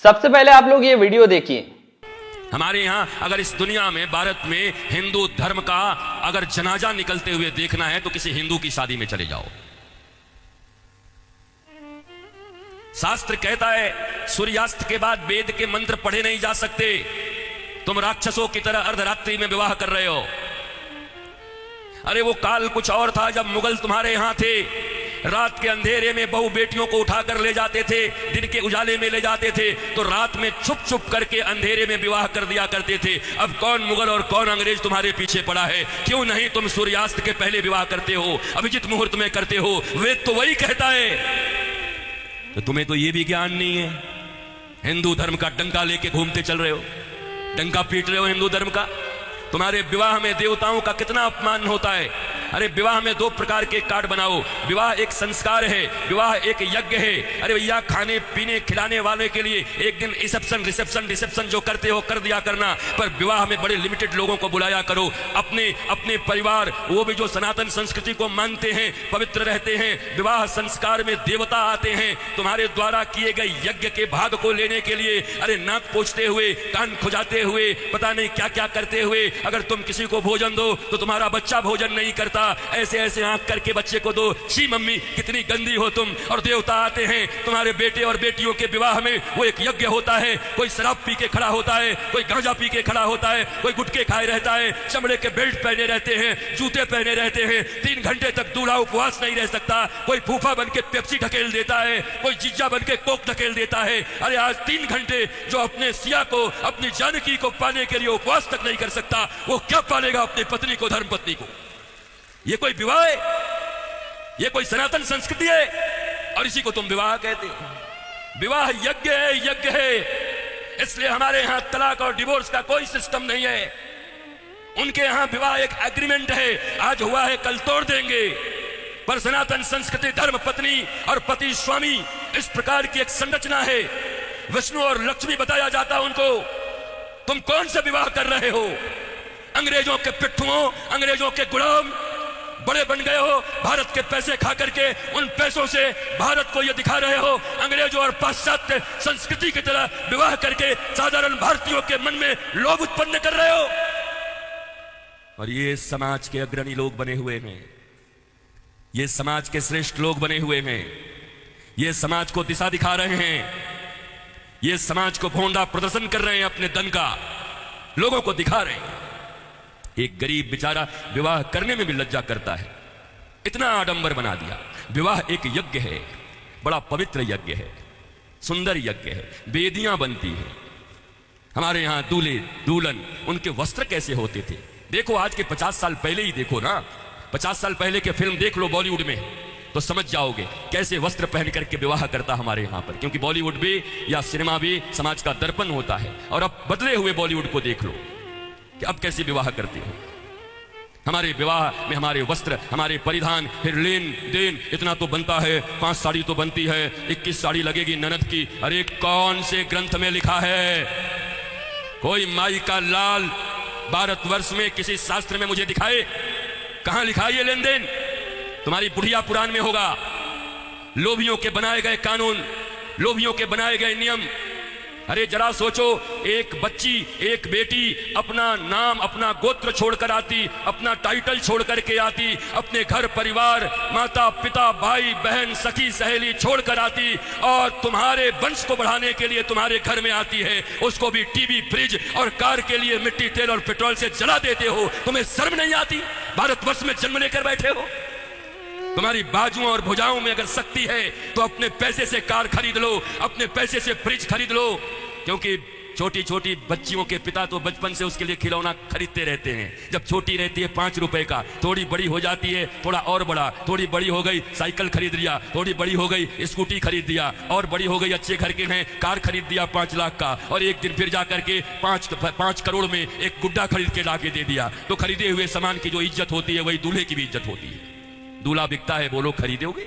सबसे पहले आप लोग ये वीडियो देखिए। हमारे यहां अगर इस दुनिया में भारत में हिंदू धर्म का अगर जनाजा निकलते हुए देखना है तो किसी हिंदू की शादी में चले जाओ। शास्त्र कहता है सूर्यास्त के बाद वेद के मंत्र पढ़े नहीं जा सकते। तुम राक्षसों की तरह अर्धरात्रि में विवाह कर रहे हो। अरे वो काल कुछ और था जब मुगल तुम्हारे यहां थे। रात के अंधेरे में बहु बेटियों को उठाकर ले जाते थे, दिन के उजाले में ले जाते थे, तो रात में छुप छुप करके अंधेरे में विवाह कर दिया करते थे। अब कौन मुगल और कौन अंग्रेज तुम्हारे पीछे पड़ा है? क्यों नहीं तुम सूर्यास्त के पहले विवाह करते हो, अभिजित मुहूर्त में करते हो? वेद तो वही कहता है। तो तुम्हें तो ये भी ज्ञान नहीं है। हिंदू धर्म का डंका लेके घूमते चल रहे हो, डंका पीट रहे हो हिंदू धर्म का। तुम्हारे विवाह में देवताओं का कितना अपमान होता है। अरे विवाह में दो प्रकार के कार्ड बनाओ। विवाह एक संस्कार है, विवाह एक यज्ञ है। अरे भैया खाने पीने खिलाने वाले के लिए एक दिन रिसेप्शन जो करते हो कर दिया करना, पर विवाह में बड़े लिमिटेड लोगों को बुलाया करो। अपने अपने परिवार, वो भी जो सनातन संस्कृति को मानते हैं, पवित्र रहते हैं। विवाह संस्कार में देवता आते हैं तुम्हारे द्वारा किए गए यज्ञ के भाग को लेने के लिए। अरे नाक पोंछते हुए, कान खुजाते हुए, पता नहीं क्या क्या करते हुए अगर तुम किसी को भोजन दो तो तुम्हारा बच्चा भोजन नहीं करता। ऐसे ऐसे आंख करके बच्चे को दो, छी मम्मी कितनी गंदी हो तुम। और देवता आते हैं तुम्हारे बेटे और बेटियों के विवाह में। वो एक यज्ञ होता है। कोई शराब पी के खड़ा होता है, कोई गांजा पी के खड़ा होता है, कोई गुटके खाए रहता है, चमड़े के बेल्ट पहने रहते हैं, जूते पहने रहते हैं। 3 घंटे तक दूल्हा उपवास नहीं रह सकता। कोई फूफा बन के पेप्सी ढकेल देता है, कोई जीजा बन के कोक ढकेल देता है। अरे आज 3 घंटे जो अपने सिया को, अपनी जानकी को पाने के लिए उपवास तक नहीं कर सकता, वो क्या पालेगा अपनी पत्नी को, धर्म पत्नी को? ये कोई विवाह है? ये कोई सनातन संस्कृति है? और इसी को तुम विवाह कहते हो। विवाह यज्ञ है, यज्ञ है। इसलिए हमारे यहां तलाक और डिवोर्स का कोई सिस्टम नहीं है। उनके यहां विवाह एक एग्रीमेंट है, आज हुआ है कल तोड़ देंगे। पर सनातन संस्कृति धर्म पत्नी और पति स्वामी इस प्रकार की एक संरचना है। विष्णु और लक्ष्मी बताया जाता उनको। तुम कौन सा विवाह कर रहे हो? अंग्रेजों के पिट्ठुओं, अंग्रेजों के गुलाम बड़े बन गए हो। भारत के पैसे खा करके उन पैसों से भारत को यह दिखा रहे हो अंग्रेजों और पाश्चात्य संस्कृति की तरह विवाह करके साधारण भारतीयों के मन में लोभ उत्पन्न कर रहे हो। और ये समाज के अग्रणी लोग बने हुए हैं, ये समाज के श्रेष्ठ लोग बने हुए हैं, ये समाज को दिशा दिखा रहे हैं, ये समाज को भोंडा प्रदर्शन कर रहे हैं, अपने धन का लोगों को दिखा रहे हैं। एक गरीब बेचारा विवाह करने में भी लज्जा करता है, इतना आडंबर बना दिया। विवाह एक यज्ञ है, बड़ा पवित्र यज्ञ है, सुंदर यज्ञ है, वेदियां बनती हैं। हमारे यहां दूल्हे दुल्हन उनके वस्त्र कैसे होते थे देखो। आज के 50 साल पहले ही देखो ना, 50 साल पहले के फिल्म देख लो बॉलीवुड में, तो समझ जाओगे कैसे वस्त्र पहन करके विवाह करता हमारे यहां पर। क्योंकि बॉलीवुड भी या सिनेमा भी समाज का दर्पण होता है। और अब बदले हुए बॉलीवुड को देख लो कि अब कैसे विवाह करते हो। हमारे विवाह में हमारे वस्त्र, हमारे परिधान, फिर लेन देन इतना तो बनता है। 5 साड़ी तो बनती है, 21 साड़ी लगेगी ननद की। अरे कौन से ग्रंथ में लिखा है? कोई माई का लाल भारतवर्ष में किसी शास्त्र में मुझे दिखाए, कहां लिखा है ये लेन देन? तुम्हारी बुढ़िया पुराण में होगा। लोभियों के बनाए गए कानून, लोभियों के बनाए गए नियम। अरे जरा सोचो, एक बच्ची, एक बेटी अपना नाम, अपना गोत्र छोड़कर आती, अपना टाइटल छोड़ करके आती, अपने घर परिवार, माता पिता भाई बहन सखी सहेली छोड़कर आती, और तुम्हारे वंश को बढ़ाने के लिए तुम्हारे घर में आती है। उसको भी टीवी, फ्रिज और कार के लिए मिट्टी तेल और पेट्रोल से जला देते हो। तुम्हें शर्म नहीं आती? भारतवर्ष में जन्म लेकर बैठे हो। तुम्हारी बाजुओं और भुजाओं में अगर शक्ति है तो अपने पैसे से कार खरीद लो, अपने पैसे से फ्रिज खरीद लो। क्योंकि छोटी छोटी बच्चियों के पिता तो बचपन से उसके लिए खिलौना खरीदते रहते हैं। जब छोटी रहती है 5 रुपए का, थोड़ी बड़ी हो जाती है थोड़ा और बड़ा, थोड़ी बड़ी हो गई साइकिल खरीद लिया, थोड़ी बड़ी हो गई स्कूटी खरीद दिया, और बड़ी हो गई अच्छे घर के हैं कार खरीद दिया 5 लाख का, और एक दिन फिर जा करके 5 करोड़ में एक गुड्डा खरीद के लाके दे दिया। तो खरीदे हुए सामान की जो इज्जत होती है वही दूल्हे की भी इज्जत होती है। दूल्हा बिकता है, बोलो खरीदोगे?